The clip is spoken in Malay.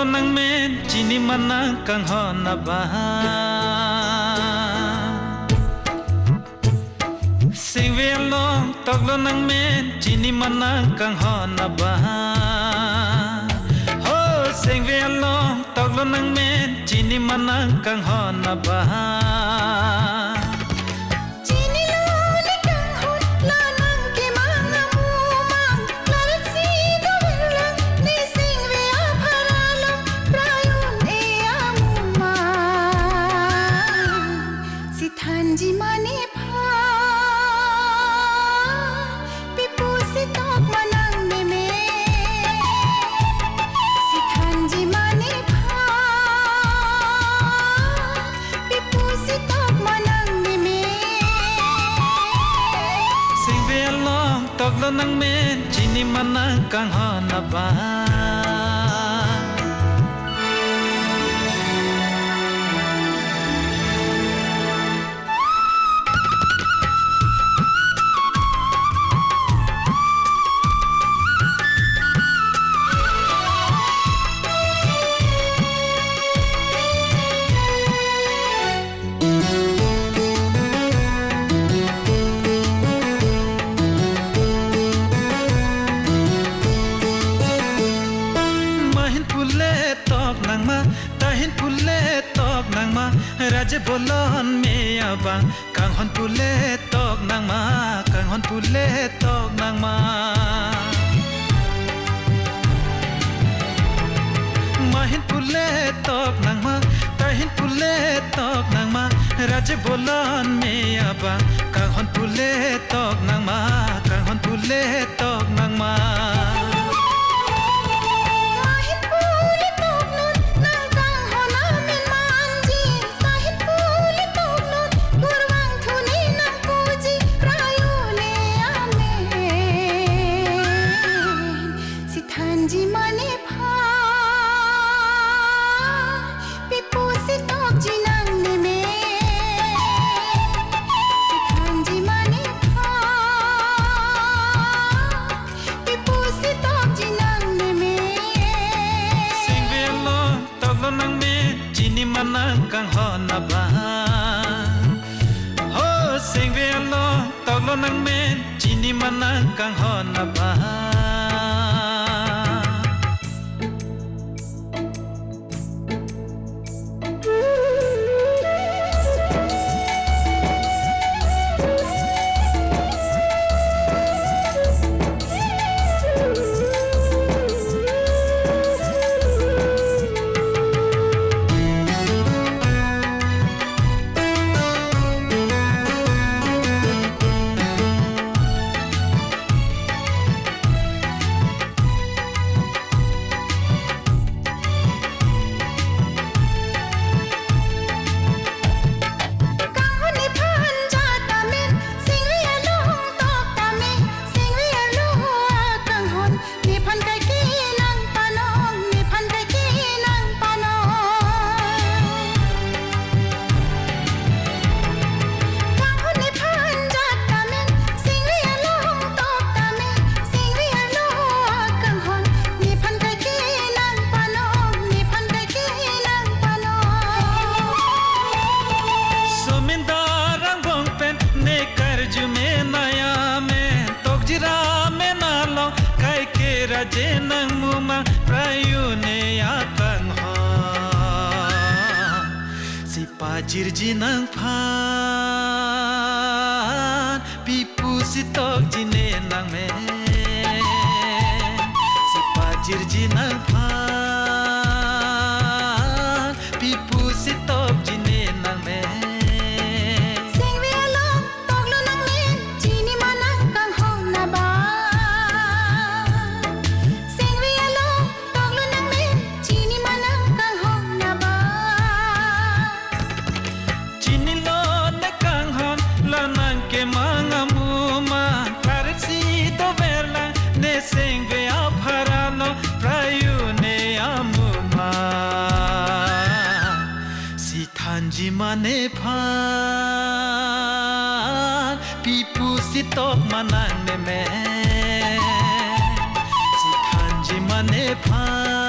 toglo nang men chini manang kang ho na ba sing ve long toglo nang men chini manang kang ho na ba ho sing ve long toglo nang men chini manang kang ho na ba Thanji mane pha pipu si tok manang me me si thanji mane pha pipu si tok manang me me sing ve long toglo nang men chini manang kang ho na ba tahin pule tok nang ma raje bolon me aba kang hon pule tok nang ma kang hon pule tok nang ma mahin pule tok nang ma tahin pule tok nang ma raje bolon me aba kang hon pule tok nang ma kang hon pule tok nang ma Thanji mane pha pipu si tok jinang me me si thanji mane pha pipu si tok jinang me me sing ve lo toglo nang me chini manang kang ho na ba ho sing ve lo toglo nang me chini manang kang ho na ba raje nang muma prayune akang ho si pajir ji nang phan pipu si tok jine nang me si pajir ji nang phan pipu si tok jine nang me sing ve apharano prayune amuma si thanji mane phan pipu si tok manang me si thanji mane phan